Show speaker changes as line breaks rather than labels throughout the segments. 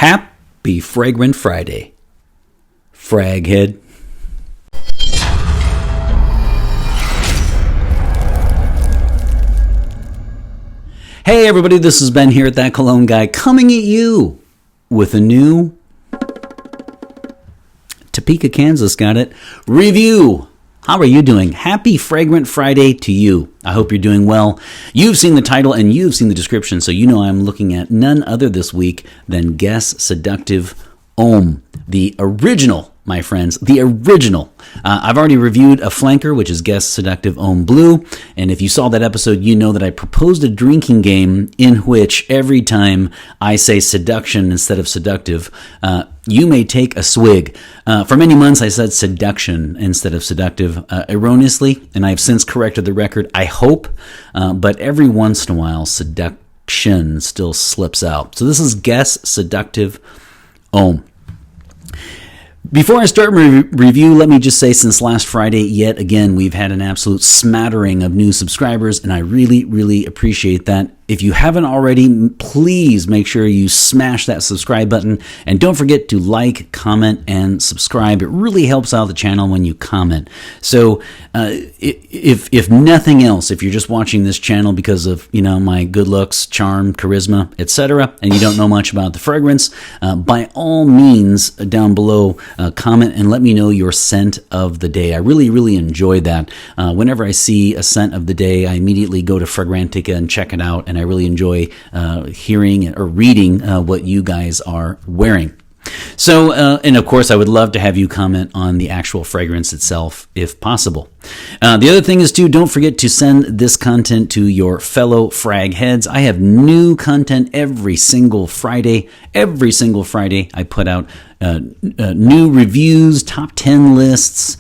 Happy Fragrant Friday, Fraghead. Hey everybody, this is Ben here at That Cologne Guy, coming at you with a new Topeka, Kansas, got it, review. How are you doing? Happy Fragrant Friday to you. I hope you're doing well. You've seen the title and you've seen the description, so you know I'm looking at none other this week than Guess Seductive Homme, the original, my friends, the original. I've already reviewed a flanker, which is Guess Seductive Homme Blue, and if you saw that episode, you know that I proposed a drinking game in which every time I say seduction instead of seductive, you may take a swig. For many months, I said seduction instead of seductive erroneously, and I've since corrected the record, I hope, but every once in a while, seduction still slips out. So this is Guess Seductive Homme. Before I start my review, let me just say since last Friday, yet again, we've had an absolute smattering of new subscribers, and I really, really appreciate that. If you haven't already, please make sure you smash that subscribe button, and don't forget to like, comment, and subscribe. It really helps out the channel when you comment. So if nothing else, if you're just watching this channel because of, you know, my good looks, charm, charisma, etc., and you don't know much about the fragrance, by all means, down below, comment and let me know your scent of the day. I really, really enjoy that. Whenever I see a scent of the day, I immediately go to Fragrantica and check it out, and I really enjoy hearing or reading what you guys are wearing. So, and of course, I would love to have you comment on the actual fragrance itself, if possible. The other thing is, too, don't forget to send this content to your fellow frag heads. I have new content every single Friday. Every single Friday, I put out new reviews, top 10 lists.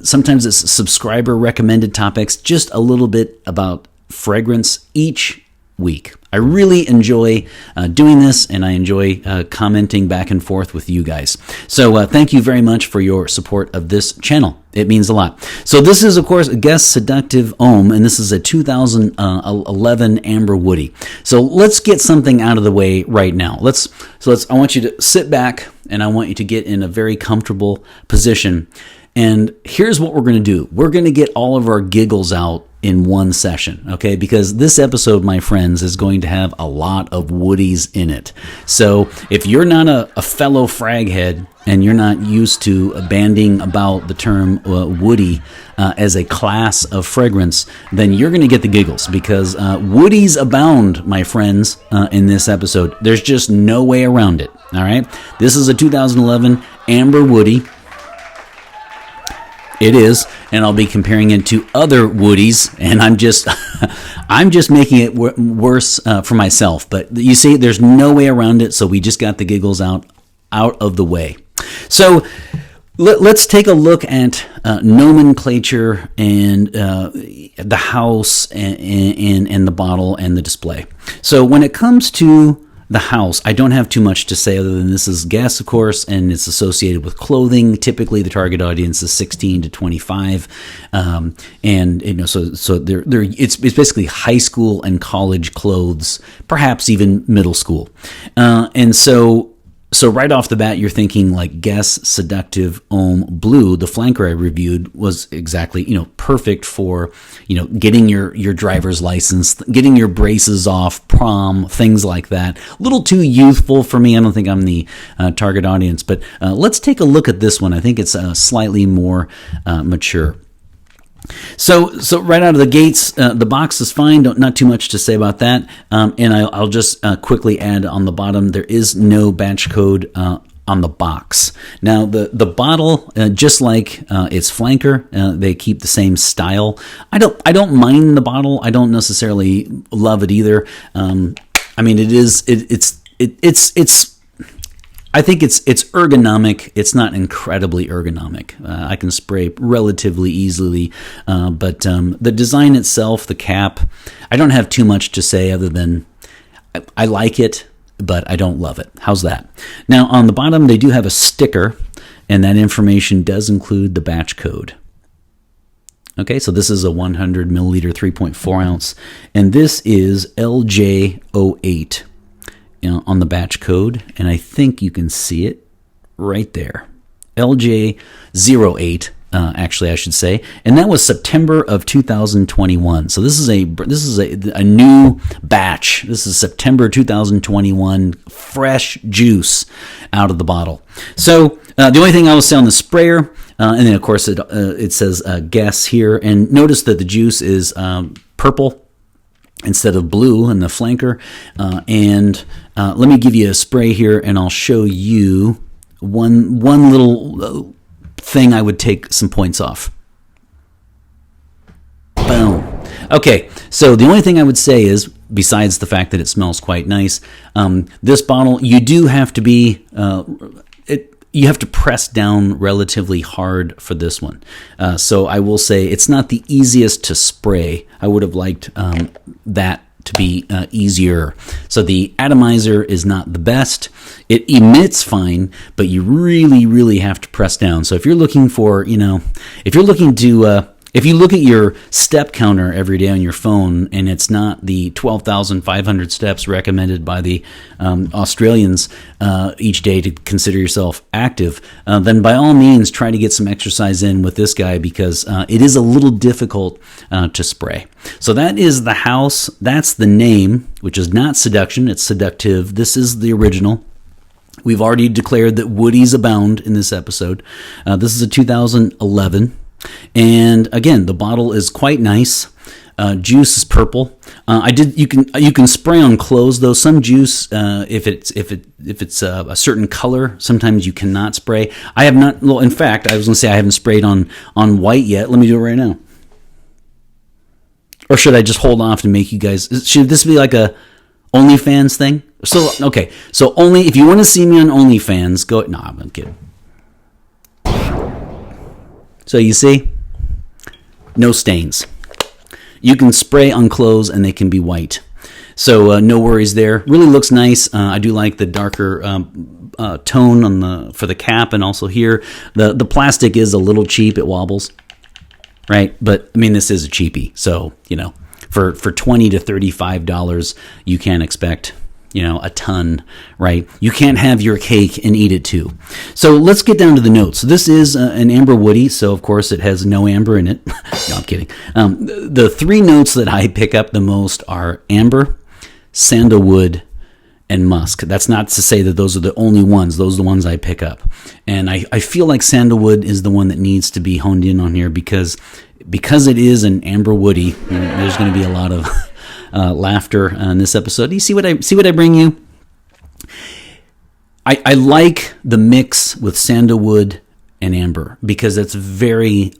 Sometimes it's subscriber recommended topics, just a little bit about fragrance each week. I really enjoy doing this, and I enjoy commenting back and forth with you guys. So thank you very much for your support of this channel. It means a lot. So this is, of course, Guess Seductive Homme, and this is a 2011 Amber Woody. So let's get something out of the way right now. I want you to sit back, and I want you to get in a very comfortable position. And here's what we're going to do. We're going to get all of our giggles out in one session, okay? Because this episode, my friends, is going to have a lot of woodies in it. So if you're not a fellow fraghead and you're not used to banding about the term woody as a class of fragrance, then you're going to get the giggles, because woodies abound, my friends, in this episode. There's just no way around it, all right? This is a 2011 Amber Woody. It is, and I'll be comparing it to other woodies, and I'm just making it worse for myself. But you see, there's no way around it, so we just got the giggles out of the way. So let's take a look at nomenclature and the house and the bottle and the display. So when it comes to the house, I don't have too much to say other than this is Guess, of course, and it's associated with clothing. Typically, the target audience is 16 to 25, and you know, so it's basically high school and college clothes, perhaps even middle school, and so right off the bat, you're thinking like Guess Seductive Homme Blue. The flanker I reviewed was exactly, you know, perfect for, you know, getting your driver's license, getting your braces off, prom, things like that. A little too youthful for me. I don't think I'm the target audience, but let's take a look at this one. I think it's slightly more mature. So right out of the gates, the box is fine. Not too much to say about that. And I'll just quickly add on the bottom, there is no batch code on the box. Now the bottle, just like its flanker, they keep the same style. I don't mind the bottle. I don't necessarily love it either. I mean, I think it's ergonomic. It's not incredibly ergonomic. I can spray relatively easily, but the design itself, the cap, I don't have too much to say other than I like it, but I don't love it. How's that? Now, on the bottom, they do have a sticker, and that information does include the batch code. Okay, so this is a 100 milliliter, 3.4 ounce, and this is LJ08. on the batch code, and I think you can see it right there. LJ08, actually I should say, and that was September of 2021. So this is a new batch. This is September 2021, fresh juice out of the bottle. So the only thing I will say on the sprayer, and then of course it says guess here, and notice that the juice is purple instead of blue in the flanker. And let me give you a spray here, and I'll show you one little thing I would take some points off. Boom. Okay, so the only thing I would say is, besides the fact that it smells quite nice, this bottle, you do have to be you have to press down relatively hard for this one. So I will say it's not the easiest to spray. I would have liked that to be easier. So the atomizer is not the best. It emits fine, but you really, really have to press down. So if you're looking for, if you're looking to, if you look at your step counter every day on your phone and it's not the 12,500 steps recommended by the Australians each day to consider yourself active, then by all means try to get some exercise in with this guy, because it is a little difficult to spray. So that is the house. That's the name, which is not Seduction. It's Seductive. This is the original. We've already declared that woodies abound in this episode. This is a 2011. And again, the bottle is quite nice. Juice is purple. You can spray on clothes though. Some juice, if it's a certain color, sometimes you cannot spray. I have not. Well, in fact, I was going to say I haven't sprayed on white yet. Let me do it right now. Or should I just hold off and make you guys? Should this be like a OnlyFans thing? So okay. So only if you want to see me on OnlyFans, go. No, I'm kidding. So you see, no stains. You can spray on clothes and they can be white. So no worries there. Really looks nice. I do like the darker tone on for the cap, and also here the plastic is a little cheap. It wobbles, right? But I mean, this is a cheapie, so for $20 to $35, you can't expect a ton, right? You can't have your cake and eat it too. So let's get down to the notes. So this is an amber woody, so of course it has no amber in it. No, I'm kidding. The three notes that I pick up the most are amber, sandalwood, and musk. That's not to say that those are the only ones. Those are the ones I pick up. And I feel like sandalwood is the one that needs to be honed in on here, because it is an amber woody. There's going to be a lot of laughter in this episode. You see what I bring you? I like the mix with sandalwood and amber, because it's very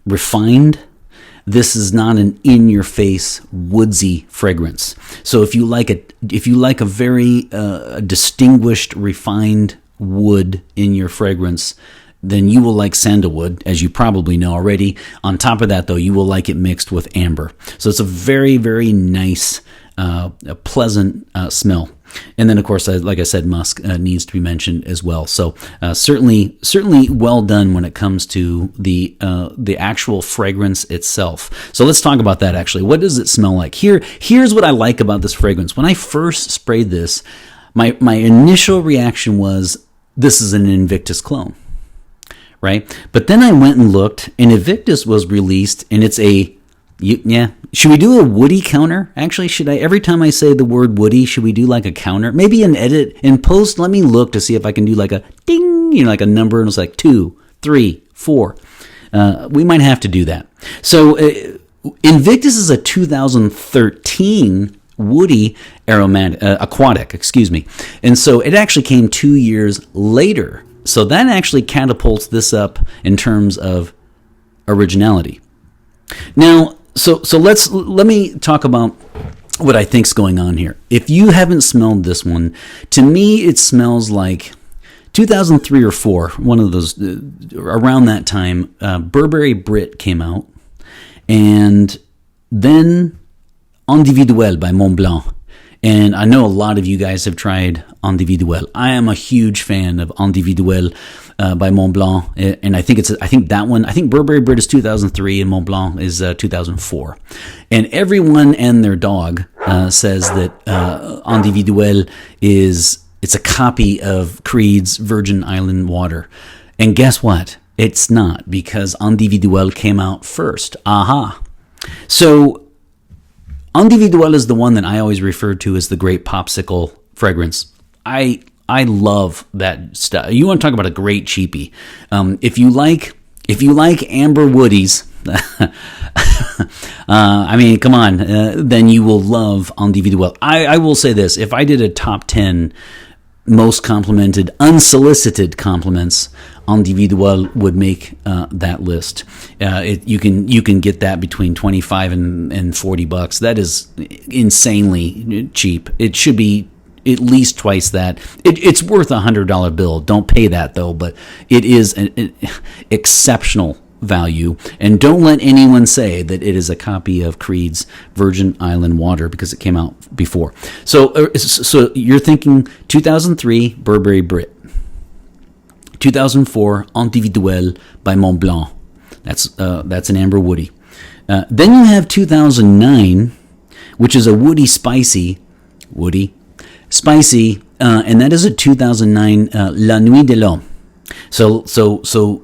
refined. This is not an in-your-face woodsy fragrance. So if you like a very distinguished, refined wood in your fragrance, then you will like sandalwood, as you probably know already. On top of that, though, you will like it mixed with amber. So it's a very, very nice, pleasant smell. And then, of course, like I said, musk needs to be mentioned as well. So certainly well done when it comes to the actual fragrance itself. So let's talk about that, actually. What does it smell like? Here's what I like about this fragrance. When I first sprayed this, my initial reaction was, this is an Invictus clone. Right? But then I went and looked, and Invictus was released, and it's should we do a woody counter? Actually, every time I say the word woody, should we do like a counter? Maybe an edit in post, let me look to see if I can do like a ding, like a number, and it's like 2, 3, 4. We might have to do that. So Invictus is a 2013 woody aromatic, aquatic, and so it actually came 2 years later. So that actually catapults this up in terms of originality. Now, so let me talk about what I think's going on here. If you haven't smelled this one, to me it smells like 2003 or 4, one of those around that time. Burberry Brit came out, and then Individuel by Montblanc. And I know a lot of you guys have tried Individuel. I am a huge fan of Individuel by Montblanc, and I think Burberry Brit is 2003 and Montblanc is 2004. And everyone and their dog says that Individuel it's a copy of Creed's Virgin Island Water. And guess what? It's not, because Individuel came out first. Aha. So Individuel is the one that I always refer to as the great popsicle fragrance. I love that stuff. You want to talk about a great cheapie. If you like amber woodies, I mean, come on, then you will love Individuel. I will say this: if I did a top 10 most complimented, unsolicited compliments, Individuel would make that list. You can get that between $25 and $40. That is insanely cheap. It should be at least twice that. It's worth a $100 bill. Don't pay that though, but it is an exceptional value. And don't let anyone say that it is a copy of Creed's Virgin Island Water, because it came out before. So you're thinking 2003 Burberry Brit, 2004 Individuel by Montblanc. That's an amber woody. Then you have 2009, which is a woody spicy, and that is a 2009 La Nuit de l'Homme. So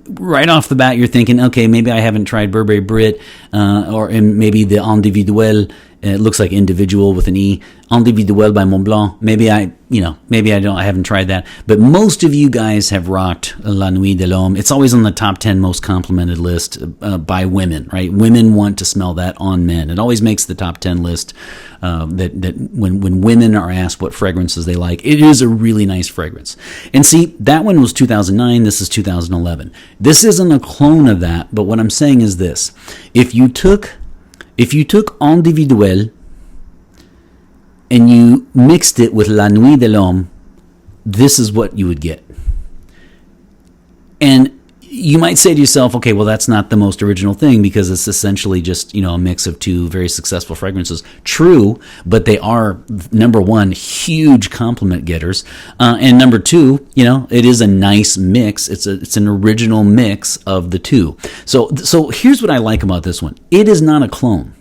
right off the bat, you're thinking, okay, maybe I haven't tried Burberry Brit, or maybe the Individuel. It looks like individual with an E. Individuel by Montblanc. Maybe I haven't tried that. But most of you guys have rocked La Nuit de l'Homme. It's always on the top 10 most complimented list by women, right? Women want to smell that on men. It always makes the top 10 list. That when women are asked what fragrances they like, it is a really nice fragrance. And see, that one was 2009. This is 2011. This isn't a clone of that. But what I'm saying is this: if you took Individuel and you mixed it with La Nuit de l'Homme, this is what you would get. And you might say to yourself, okay, well, that's not the most original thing, because it's essentially just, a mix of two very successful fragrances. True, but they are, number one, huge compliment getters. And number two, it is a nice mix. It's an original mix of the two. So here's what I like about this one. It is not a clone.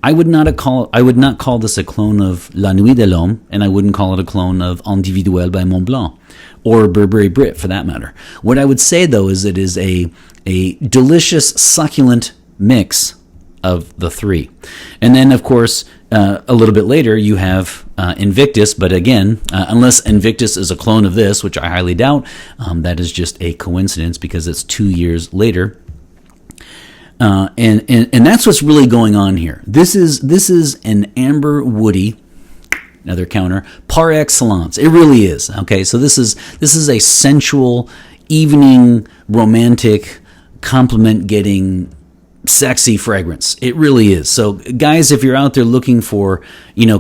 I would not call this a clone of La Nuit de l'Homme, and I wouldn't call it a clone of Individuel by Montblanc, or Burberry Brit for that matter. What I would say though is it is a delicious, succulent mix of the three. And then of course, a little bit later you have Invictus, but again, unless Invictus is a clone of this, which I highly doubt, that is just a coincidence because it's 2 years later. And that's what's really going on here. This is an amber woody, another counter, par excellence. It really is. Okay, so this is a sensual, evening, romantic, compliment-getting, sexy fragrance. It really is. So, guys, if you're out there looking for,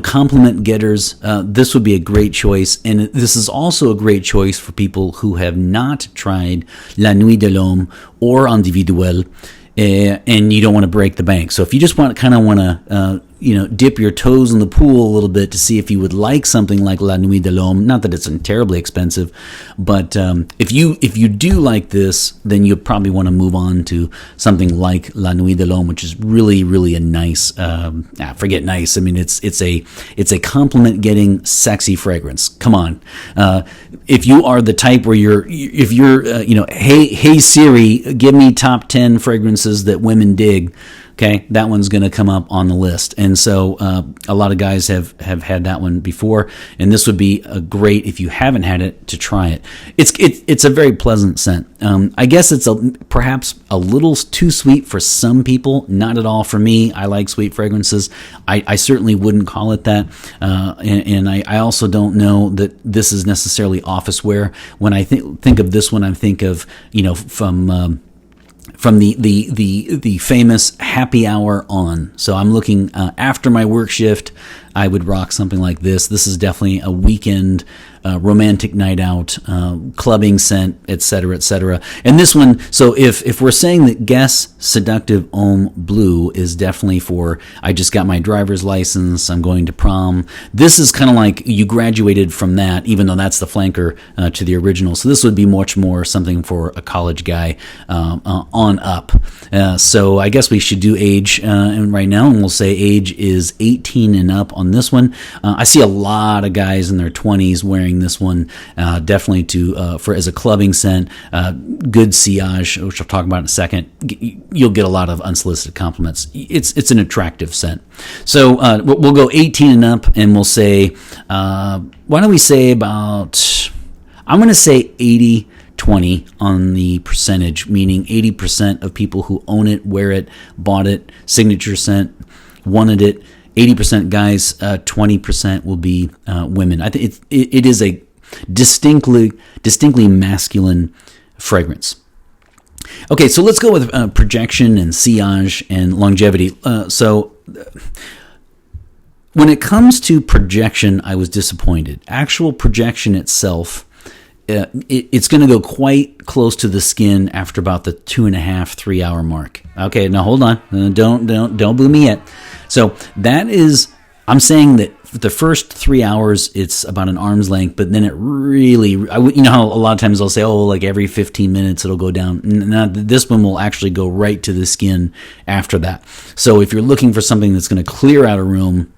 compliment getters, this would be a great choice. And this is also a great choice for people who have not tried La Nuit de l'Homme or Individuel. And you don't want to break the bank. So if you just want to dip your toes in the pool a little bit to see if you would like something like La Nuit de l'Homme, not that it's terribly expensive, but if you do like this, then you probably want to move on to something like La Nuit de l'Homme, which is really, really a nice, forget nice. I mean, it's a compliment getting sexy fragrance. Come on. If you are the type where hey Siri, give me top 10 fragrances that women dig, okay, that one's going to come up on the list. And so a lot of guys have had that one before, and this would be a great, if you haven't had it, to try it. It's a very pleasant scent. I guess it's perhaps a little too sweet for some people, not at all for me. I like sweet fragrances. I certainly wouldn't call it that. And I also don't know that this is necessarily office wear. When I think of this one, I think of, from the famous happy hour on. So I'm looking after my work shift, I would rock something like this. This is definitely a weekend romantic night out, clubbing scent, etc., etc. And this one, so if we're saying that Guess Seductive Homme Blue is definitely for, I just got my driver's license, I'm going to prom. This is kind of like you graduated from that, even though that's the flanker to the original. So this would be much more something for a college guy on up. So I guess we should do age right now, and we'll say age is 18 and up on this one. I see a lot of guys in their 20s wearing this one, definitely for as a clubbing scent. Good sillage, which I'll talk about in a second. You'll get a lot of unsolicited compliments. It's an attractive scent. So we'll go 18 and up, and we'll say, why don't we say about, I'm going to say 80-20 on the percentage, meaning 80% of people who own it, wear it, bought it, signature scent, wanted it. 80% guys, 20% will be women. I think it is a distinctly masculine fragrance. Okay, so let's go with projection and sillage and longevity. So when it comes to projection, I was disappointed. Actual projection itself, it's going to go quite close to the skin after about the 2.5-3 hour mark. Okay, now hold on. Don't boo me yet. So that is, I'm saying that the first 3 hours, it's about an arm's length, but then it really, you know how a lot of times they'll say, oh, like every 15 minutes it'll go down. Now, this one will actually go right to the skin after that. So if you're looking for something that's going to clear out a room,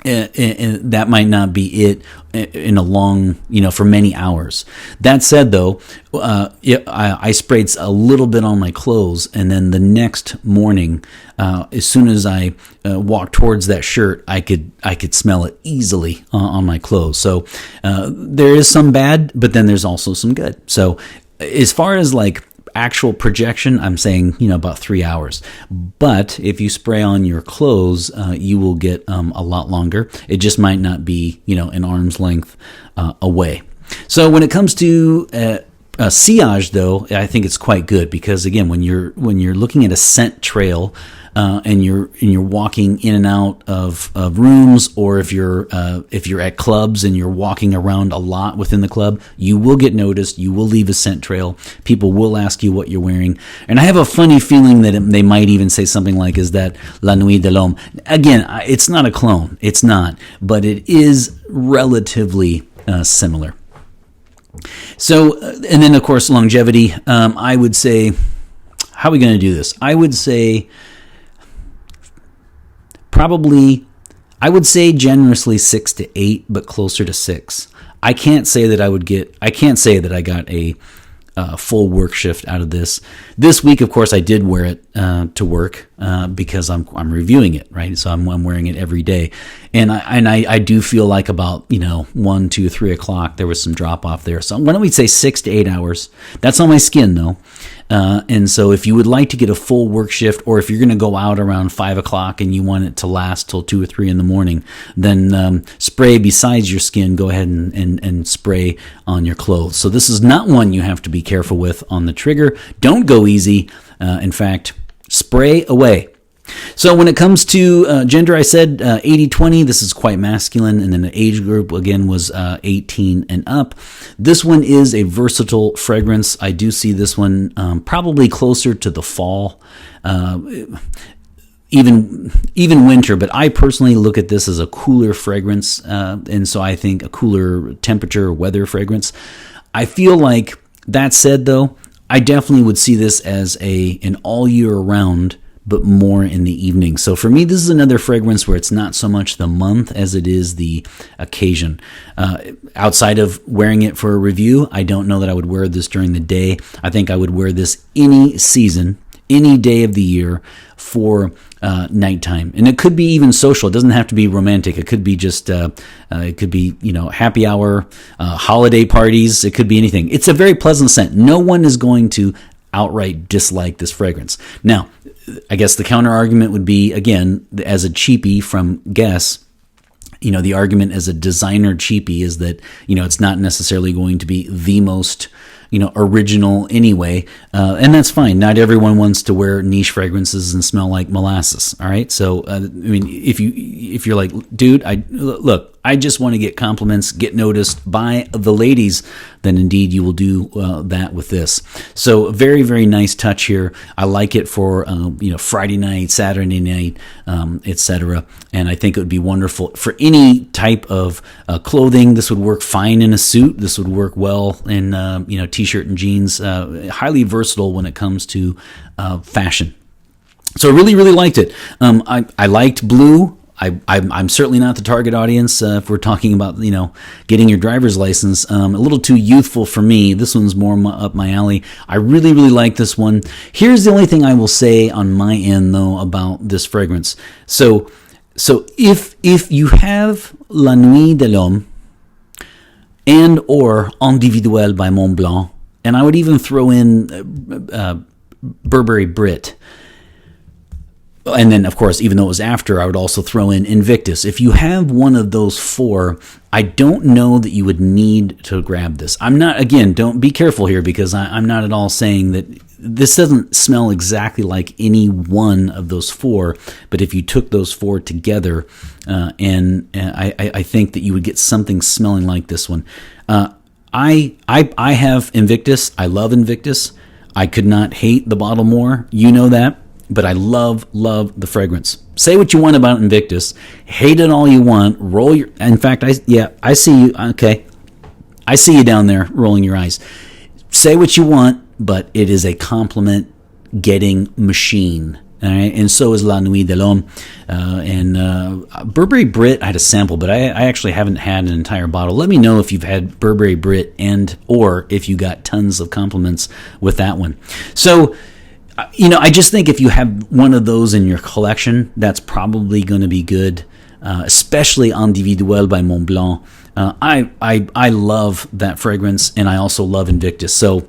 and that might not be it in a long, for many hours. That said, though, I sprayed a little bit on my clothes, and then the next morning, as soon as I walked towards that shirt, I could smell it easily on my clothes. So there is some bad, but then there's also some good. So as far as like actual projection, I'm saying, about 3 hours. But if you spray on your clothes, you will get a lot longer. It just might not be, an arm's length away. So when it comes to sillage, though, I think it's quite good because, again, when you're looking at a scent trail, and you're walking in and out of rooms, or if you're at clubs and you're walking around a lot within the club, you will get noticed. You will leave a scent trail. People will ask you what you're wearing, and I have a funny feeling that they might even say something like, "Is that La Nuit de l'Homme?" Again, it's not a clone. It's not, but it is relatively similar. So, and then of course longevity. I would say, how are we going to do this? I would say. Probably, I would say generously 6 to 8, but closer to 6. I can't say that I got a full work shift out of this. This week, of course, I did wear it to work because I'm reviewing it, right? So I'm wearing it every day, and I do feel like about 1, 2, 3 o'clock there was some drop off there. So why don't we say 6 to 8 hours? That's on my skin though. And so if you would like to get a full work shift, or if you're going to go out around 5 o'clock and you want it to last till 2 or 3 in the morning, then spray besides your skin, go ahead and spray on your clothes. So this is not one you have to be careful with on the trigger. Don't go easy. In fact, spray away. So when it comes to gender, I said 80-20. This is quite masculine. And then the age group, again, was 18 and up. This one is a versatile fragrance. I do see this one probably closer to the fall, even winter. But I personally look at this as a cooler fragrance. And so I think a cooler temperature, weather fragrance. I feel like, that said, though, I definitely would see this as an all year round, but more in the evening. So for me, this is another fragrance where it's not so much the month as it is the occasion. Outside of wearing it for a review, I don't know that I would wear this during the day. I think I would wear this any season, any day of the year for nighttime. And it could be even social. It doesn't have to be romantic. It could be just, it could be, happy hour, holiday parties. It could be anything. It's a very pleasant scent. No one is going to outright dislike this fragrance. Now, I guess the counter argument would be, again, as a cheapie from Guess, the argument as a designer cheapie is that, it's not necessarily going to be the most, original anyway. And that's fine. Not everyone wants to wear niche fragrances and smell like molasses. All right. So, if you're like, dude, I just want to get compliments, get noticed by the ladies, then indeed you will do that with this. So very, very nice touch here. I like it for Friday night, Saturday night, etc. And I think it would be wonderful for any type of clothing. This would work fine in a suit. This would work well in t-shirt and jeans. Highly versatile when it comes to fashion. So I really, really liked it. I liked blue. I'm certainly not the target audience if we're talking about, getting your driver's license. A little too youthful for me. This one's more up my alley. I really, really like this one. Here's the only thing I will say on my end, though, about this fragrance. So if you have La Nuit de l'Homme and or Individuel by Montblanc, and I would even throw in Burberry Brit, and then, of course, even though it was after, I would also throw in Invictus. If you have one of those four, I don't know that you would need to grab this. I'm not, again, don't be careful here, because I'm not at all saying that this doesn't smell exactly like any one of those four, but if you took those four together, and I think that you would get something smelling like this one. I have Invictus. I love Invictus. I could not hate the bottle more. You know that. But I love the fragrance. Say what you want about Invictus. Hate it all you want. In fact, I see you. Okay. I see you down there rolling your eyes. Say what you want, but it is a compliment getting machine. All right? And so is La Nuit de l'Homme. And Burberry Brit, I had a sample, but I actually haven't had an entire bottle. Let me know if you've had Burberry Brit or if you got tons of compliments with that one. So, I just think if you have one of those in your collection, that's probably going to be good, especially Individuel by Montblanc. I love that fragrance, and I also love Invictus. So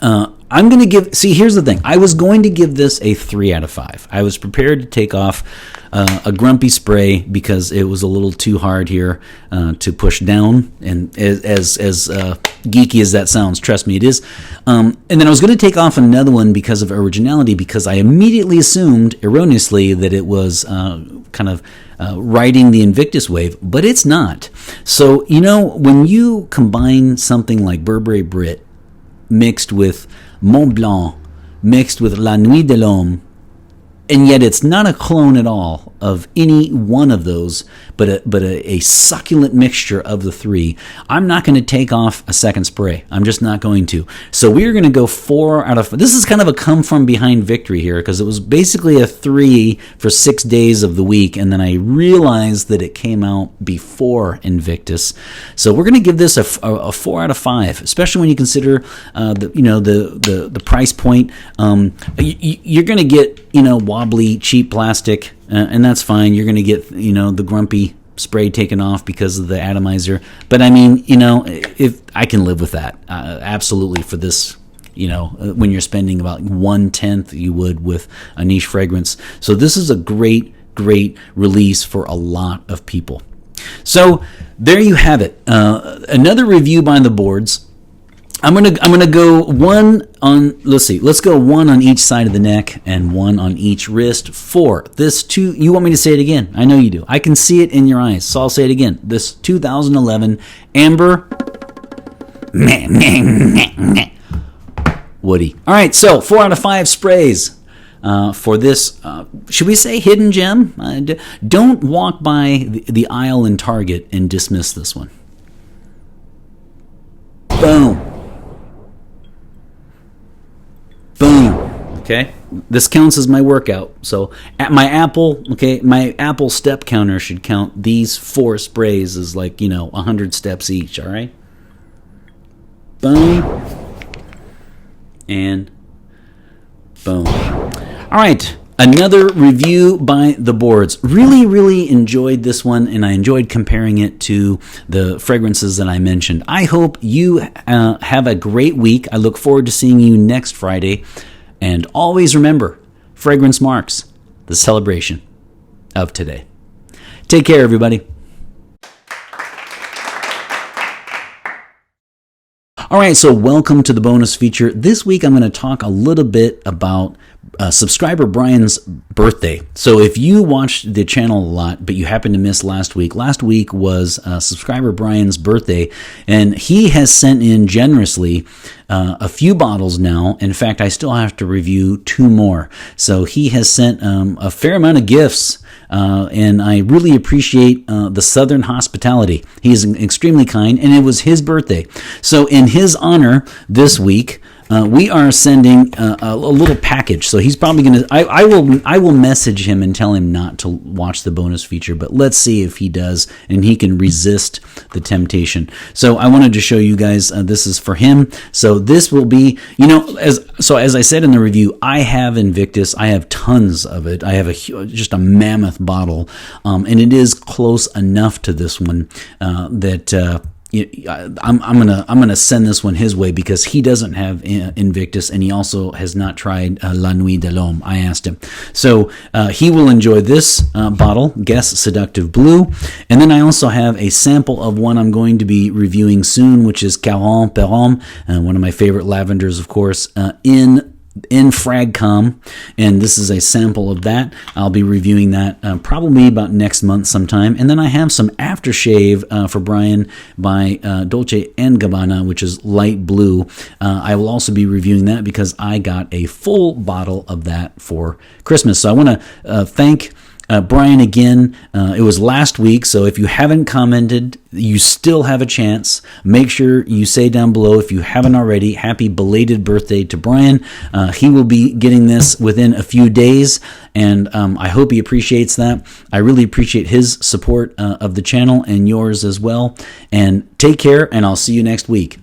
I'm going to here's the thing. I was going to give this a 3 out of 5. I was prepared to take off a grumpy spray because it was a little too hard here to push down. And as geeky as that sounds, trust me, it is. And then I was going to take off another one because of originality, because I immediately assumed, erroneously, that it was kind of riding the Invictus wave, but it's not. So, when you combine something like Burberry Brit mixed with Montblanc, mixed with La Nuit de l'Homme, and yet it's not a clone at all of any one of those, but a succulent mixture of the three. I'm not going to take off a second spray. I'm just not going to. So we're going to go 4 out of 5. This is kind of a come from behind victory here, because it was basically a 3 for 6 days of the week, and then I realized that it came out before Invictus. So we're going to give this a 4 out of 5, especially when you consider the price point. You're going to get wobbly, cheap plastic, and that's fine. You're going to get, the grumpy spray taken off because of the atomizer. But I mean, if I can live with that, absolutely, for this, when you're spending about 1/10 you would with a niche fragrance. So this is a great release for a lot of people. So there you have it. Another review by the boards. I'm gonna go one on. Let's go one on each side of the neck and one on each wrist for this two. You want me to say it again? I know you do. I can see it in your eyes, so I'll say it again. This 2011 Amber Woody. All right, so 4 out of 5 sprays for this. Should we say hidden gem? Don't walk by the aisle in Target and dismiss this one. Boom. Okay, this counts as my workout. So at my Apple step counter should count these 4 sprays as 100 steps each. All right. Boom. And boom. All right. Another review by the boards. Really enjoyed this one, and I enjoyed comparing it to the fragrances that I mentioned. I hope you have a great week. I look forward to seeing you next Friday. And always remember, fragrance marks the celebration of today. Take care, everybody. All right, so welcome to the bonus feature. This week I'm going to talk a little bit about subscriber Brian's birthday. So if you watched the channel a lot, but you happened to miss last week was subscriber Brian's birthday, and he has sent in generously a few bottles now. In fact, I still have to review 2 more. So he has sent a fair amount of gifts, and I really appreciate the Southern hospitality. He is extremely kind, and it was his birthday. So in his honor this week, we are sending a little package. So he's probably going to, I will message him and tell him not to watch the bonus feature, but let's see if he does and he can resist the temptation. So I wanted to show you guys, this is for him. So this will be, as I said in the review, I have Invictus. I have tons of it. I have just a mammoth bottle, and it is close enough to this one that I'm gonna send this one his way because he doesn't have Invictus and he also has not tried La Nuit de l'Homme. I asked him, so he will enjoy this bottle, Guess Seductive Blue, and then I also have a sample of one I'm going to be reviewing soon, which is 40 per Homme, one of my favorite lavenders, of course, in Fragcom, and this is a sample of that. I'll be reviewing that probably about next month sometime. And then I have some aftershave for Brian by Dolce & Gabbana, which is light blue. I will also be reviewing that because I got a full bottle of that for Christmas. So I want to thank Brian again. It was last week, so if you haven't commented, you still have a chance. Make sure you say down below, if you haven't already, happy belated birthday to Brian. He will be getting this within a few days, and I hope he appreciates that. I really appreciate his support of the channel and yours as well. And take care, and I'll see you next week.